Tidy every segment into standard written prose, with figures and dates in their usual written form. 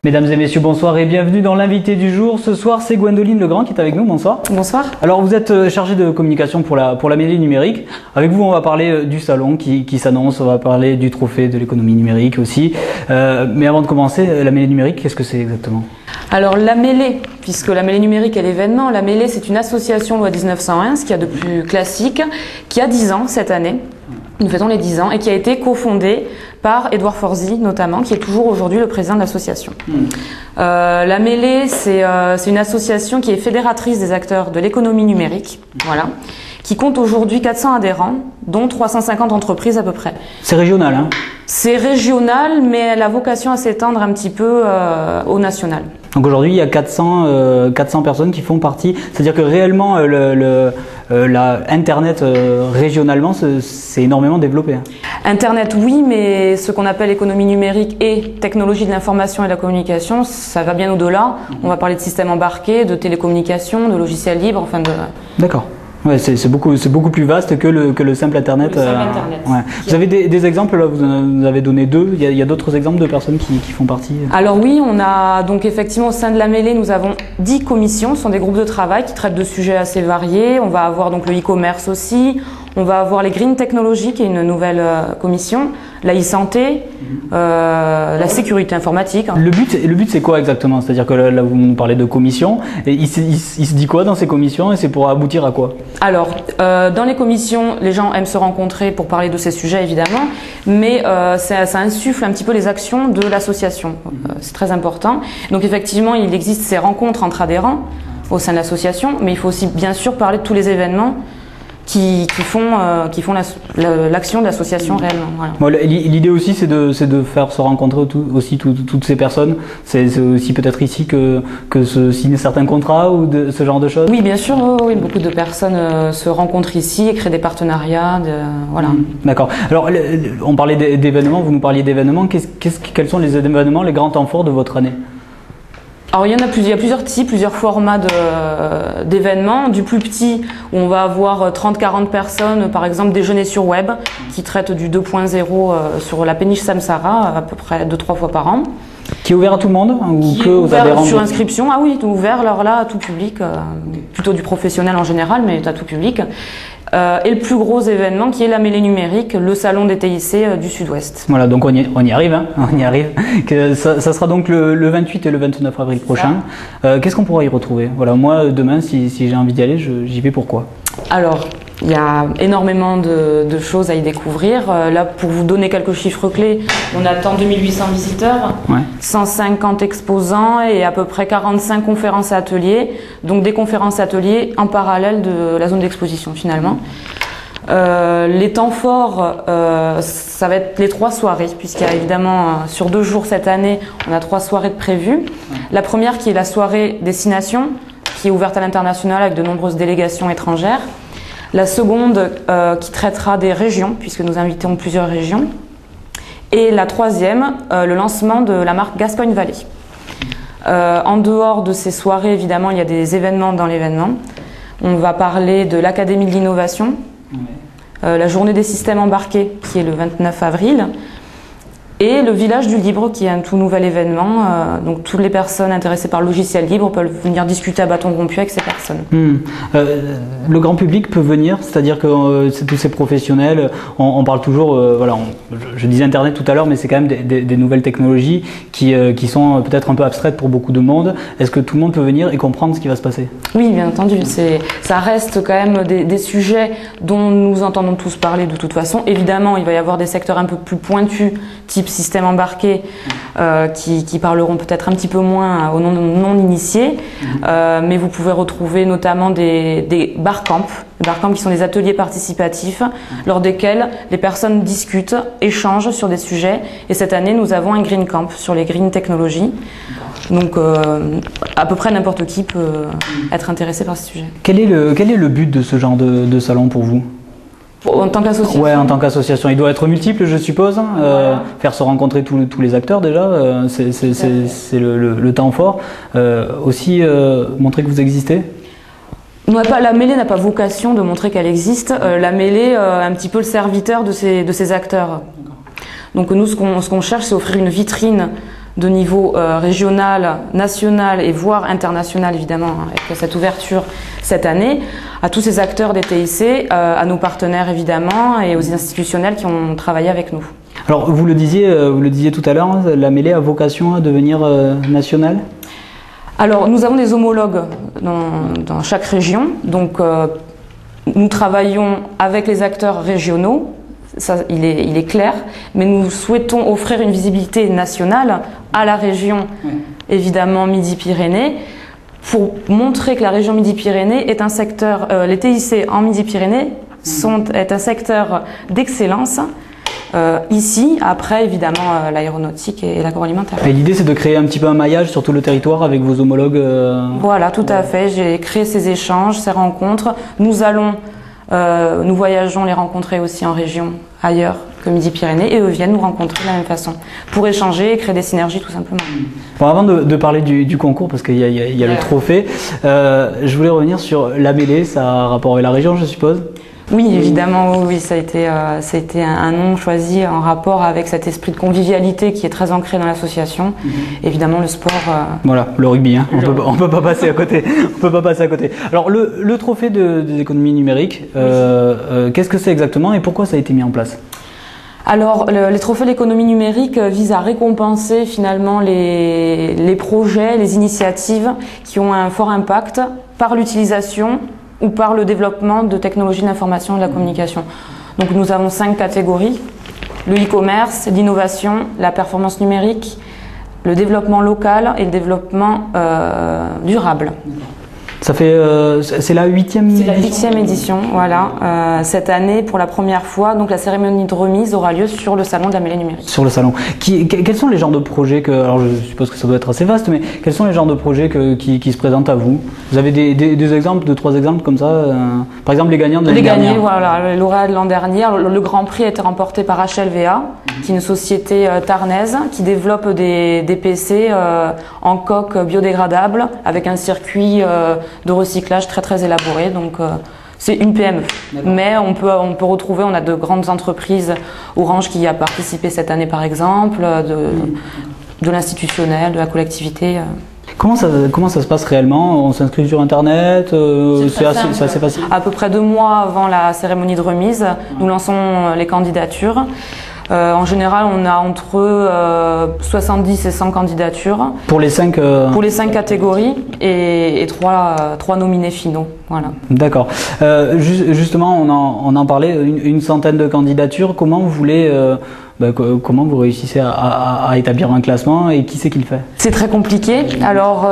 Mesdames et messieurs, bonsoir et bienvenue dans l'invité du jour. Ce soir, c'est Gwendoline Legrand qui est avec nous. Bonsoir. Bonsoir. Alors, vous êtes chargée de communication pour la mêlée numérique. Avec vous, on va parler du salon qui s'annonce. On va parler du trophée de l'économie numérique aussi. Mais avant de commencer, la mêlée numérique, qu'est-ce que c'est exactement? Alors, la mêlée, puisque la mêlée numérique est l'événement, la mêlée, c'est une association loi 1901, ce qu'il y a de plus classique, qui a 10 ans cette année. Nous fêtons les 10 ans et qui a été cofondée par Edouard Forzy notamment, qui est toujours aujourd'hui le président de l'association. La mêlée, c'est une association qui est fédératrice des acteurs de l'économie numérique, voilà, qui compte aujourd'hui 400 adhérents, dont 350 entreprises à peu près. C'est régional, hein? C'est régional, mais elle a vocation à s'étendre un petit peu au national. Donc aujourd'hui, il y a 400 personnes qui font partie. C'est-à-dire que réellement, Internet régionalement, c'est énormément développé. Internet, oui, mais ce qu'on appelle économie numérique et technologie de l'information et de la communication, ça va bien au-delà. On va parler de systèmes embarqués, de télécommunications, de logiciels libres, enfin de... D'accord. Ouais, c'est beaucoup plus vaste que le simple Internet. Le simple Internet. Ouais. Vous avez des exemples, là, vous en avez donné deux. Il y a d'autres exemples de personnes qui font partie? Alors oui, on a donc effectivement au sein de la mêlée, nous avons 10 commissions, ce sont des groupes de travail qui traitent de sujets assez variés. On va avoir donc le e-commerce aussi. On va avoir les Green Technologies, qui est une nouvelle commission, la e-santé, la sécurité informatique. Le but c'est quoi exactement? C'est-à-dire que là vous nous parlez de commissions, et il se dit quoi dans ces commissions et c'est pour aboutir à quoi? Alors, dans les commissions, les gens aiment se rencontrer pour parler de ces sujets évidemment, mais ça insuffle un petit peu les actions de l'association. C'est très important. Donc effectivement, il existe ces rencontres entre adhérents au sein de l'association, mais il faut aussi bien sûr parler de tous les événements qui font l'action de l'association réellement. Voilà. Bon, l'idée aussi c'est de faire se rencontrer toutes ces personnes. C'est aussi peut-être ici que se signent certains contrats ou ce genre de choses. Oui, bien sûr. Oui, beaucoup de personnes se rencontrent ici et créent des partenariats. Voilà. D'accord. Alors on parlait d'événements, vous nous parliez d'événements. Quels sont les événements, les grands temps forts de votre année? Alors il y a plusieurs types, plusieurs formats d'événements. Du plus petit, où on va avoir 30-40 personnes, par exemple déjeuner sur web, qui traite du 2.0 sur la péniche Samsara, à peu près 2-3 fois par an. Qui est ouvert à tout le monde, hein, ou que aux adhérents? Sur inscription, ah oui, ouvert alors là à tout public, plutôt du professionnel en général, mais à tout public. Et le plus gros événement qui est la mêlée numérique, le salon des TIC du Sud-Ouest. Voilà, donc on y arrive, hein, on y arrive. Ça sera donc le 28 et le 29 avril prochain. Qu'est-ce qu'on pourra y retrouver? Voilà, moi demain, si j'ai envie d'y aller, j'y vais. Pourquoi? Alors, il y a énormément de choses à y découvrir. Là, pour vous donner quelques chiffres clés, on attend 2800 visiteurs, 150 exposants et à peu près 45 conférences et ateliers. Donc des conférences et ateliers en parallèle de la zone d'exposition finalement. Les temps forts, ça va être les 3 soirées, puisqu'il y a évidemment sur 2 jours cette année, on a 3 soirées de prévues. La première qui est la soirée destination, qui est ouverte à l'international avec de nombreuses délégations étrangères. La seconde qui traitera des régions, puisque nous invitons plusieurs régions. Et la troisième, le lancement de la marque Gascogne Valley. En dehors de ces soirées, évidemment, il y a des événements dans l'événement. On va parler de l'Académie de l'innovation, la journée des systèmes embarqués, qui est le 29 avril. Et le village du libre, qui est un tout nouvel événement. Donc toutes les personnes intéressées par le logiciel libre peuvent venir discuter à bâton rompu avec ces personnes. Le grand public peut venir, c'est-à-dire que tous ces professionnels, on parle toujours, voilà, je disais Internet tout à l'heure, mais c'est quand même des nouvelles technologies qui sont peut-être un peu abstraites pour beaucoup de monde. Est-ce que tout le monde peut venir et comprendre ce qui va se passer? Oui, bien entendu. Ça reste quand même des sujets dont nous entendons tous parler de toute façon. Évidemment, il va y avoir des secteurs un peu plus pointus, type système embarqué, qui parleront peut-être un petit peu moins aux non-initiés, mais vous pouvez retrouver notamment des barcamps qui sont des ateliers participatifs lors desquels les personnes discutent, échangent sur des sujets. Et cette année, nous avons un Green Camp sur les Green Technologies. Donc à peu près n'importe qui peut être intéressé par ce sujet. Quel est le but de ce genre de salon pour vous? En tant qu'association? Ouais, en tant qu'association. Il doit être multiple, je suppose. Voilà. Faire se rencontrer tous les acteurs déjà, c'est le temps fort. Aussi, montrer que vous existez. La mêlée n'a pas vocation de montrer qu'elle existe. La mêlée est un petit peu le serviteur de ces acteurs. Donc nous, ce qu'on cherche, c'est offrir une vitrine de niveau régional, national et voire international, évidemment, avec cette ouverture cette année, à tous ces acteurs des TIC, à nos partenaires évidemment, et aux institutionnels qui ont travaillé avec nous. Alors vous le disiez tout à l'heure, la mêlée a vocation à devenir nationale? Alors nous avons des homologues dans chaque région, donc nous travaillons avec les acteurs régionaux. Ça, il est clair, mais nous souhaitons offrir une visibilité nationale à la région, évidemment Midi-Pyrénées, pour montrer que la région Midi-Pyrénées est un secteur, les TIC en Midi-Pyrénées est un secteur d'excellence. Ici, après évidemment l'aéronautique et l'agroalimentaire. Et l'idée c'est de créer un petit peu un maillage sur tout le territoire avec vos homologues Voilà, tout à fait. J'ai créé ces échanges, ces rencontres. Nous voyageons les rencontrer aussi en région, ailleurs que Midi-Pyrénées, et eux viennent nous rencontrer de la même façon, pour échanger et créer des synergies tout simplement. Bon, avant de parler du concours, parce qu'il y a le trophée, je voulais revenir sur la mêlée, ça a un rapport avec la région je suppose? Oui, évidemment, oui, ça a été un nom choisi en rapport avec cet esprit de convivialité qui est très ancré dans l'association. Évidemment, le sport. Voilà, le rugby, hein. On peut pas passer à côté. On peut pas passer à côté. Alors, le trophée des économies numériques, qu'est-ce que c'est exactement et pourquoi ça a été mis en place? Alors, les trophées de l'économie numérique visent à récompenser finalement les projets, les initiatives qui ont un fort impact par l'utilisation ou par le développement de technologies de l'information et de la communication. Donc nous avons 5 catégories: le e-commerce, l'innovation, la performance numérique, le développement local et le développement durable. Ça fait, c'est la 8e édition. C'est la 8e édition, voilà. Cette année, pour la première fois, donc la cérémonie de remise aura lieu sur le salon de la mêlée numérique. Sur le salon. Quels sont les genres de projets alors je suppose que ça doit être assez vaste, mais quels sont les genres de projets qui se présentent à vous? Vous avez des exemples, 2-3 exemples comme ça? Par exemple, les gagnants de l'année dernière. Les gagnants, voilà, les lauréats de l'an dernier. Le grand prix a été remporté par HLVA, qui est une société tarnaise qui développe des PC en coque biodégradable avec un circuit de recyclage très élaboré. Donc c'est une PME, mais on peut retrouver, on a de grandes entreprises, Orange qui y a participé cette année par exemple, de l'institutionnel, de la collectivité. Comment ça se passe réellement? On s'inscrit sur internet? C'est assez facile? À peu près 2 mois avant la cérémonie de remise, nous lançons les candidatures. En général, on a entre 70 et 100 candidatures. Pour les 5 catégories et 3 nominés finaux. Voilà. D'accord. Justement, on en parlait, une centaine de candidatures. Comment vous voulez... comment vous réussissez à établir un classement et qui c'est qui le fait? C'est très compliqué. Alors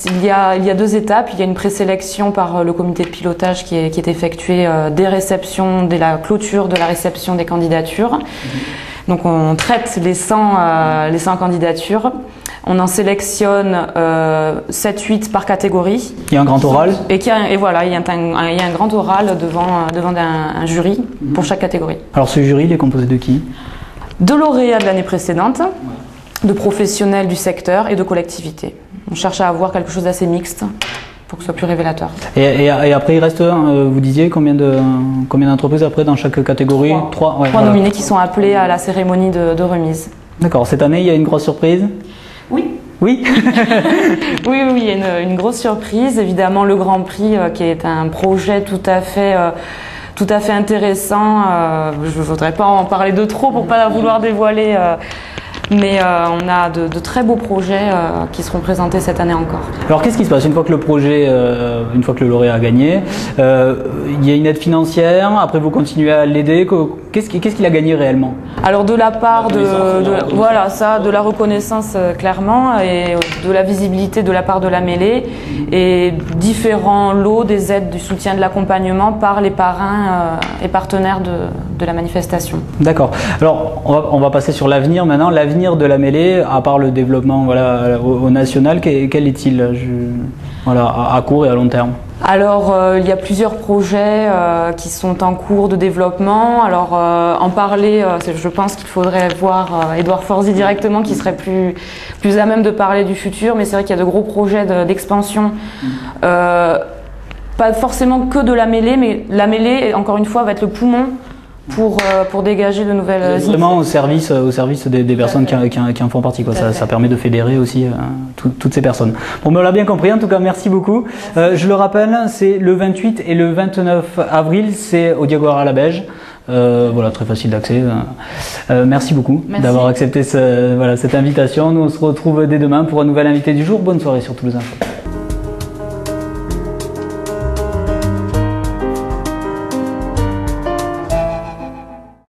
il y a 2 étapes. Il y a une présélection par le comité de pilotage qui est effectué dès la clôture de la réception des candidatures. Donc on traite les 100 candidatures. On en sélectionne 7-8 par catégorie. Il y a un grand oral. Et voilà, il y a un grand oral devant un jury pour chaque catégorie. Alors ce jury, il est composé de qui? De lauréats de l'année précédente, de professionnels du secteur et de collectivités. On cherche à avoir quelque chose d'assez mixte pour que ce soit plus révélateur. Et après, il reste, vous disiez, combien d'entreprises après dans chaque catégorie? 3 nominés qui sont appelés à la cérémonie de remise. D'accord. Cette année, il y a une grosse surprise? Oui. Oui. Oui, il y a une grosse surprise. Évidemment, le Grand Prix, qui est un projet tout à fait intéressant. Je ne voudrais pas en parler de trop pour ne pas vouloir dévoiler, mais on a de très beaux projets qui seront présentés cette année encore. Alors qu'est-ce qui se passe une fois que une fois que le lauréat a gagné? Il y a une aide financière, après vous continuez à l'aider. Qu'est-ce qu'il a gagné réellement? Alors de la part de la reconnaissance clairement, et de la visibilité de la part de la mêlée, et différents lots, des aides, du soutien, de l'accompagnement par les parrains et partenaires de la manifestation. D'accord. Alors on va passer sur l'avenir maintenant. L'avenir de la mêlée, à part le développement au national, quel est-il à court et à long terme? Alors, il y a plusieurs projets qui sont en cours de développement. Alors, en parler, je pense qu'il faudrait voir Édouard Forzy directement, qui serait plus à même de parler du futur. Mais c'est vrai qu'il y a de gros projets d'expansion. Pas forcément que de la mêlée, mais la mêlée, encore une fois, va être le poumon pour dégager de nouvelles idées. Vraiment au service des personnes qui en font partie, quoi. Ça permet de fédérer aussi toutes ces personnes. Bon, ben, on l'a bien compris, en tout cas merci beaucoup. Je le rappelle, c'est le 28 et le 29 avril, c'est au Diagoras à la Beige. Voilà, très facile d'accès. Merci beaucoup d'avoir accepté cette invitation. Nous on se retrouve dès demain pour un nouvel invité du jour. Bonne soirée sur Toulouse Info.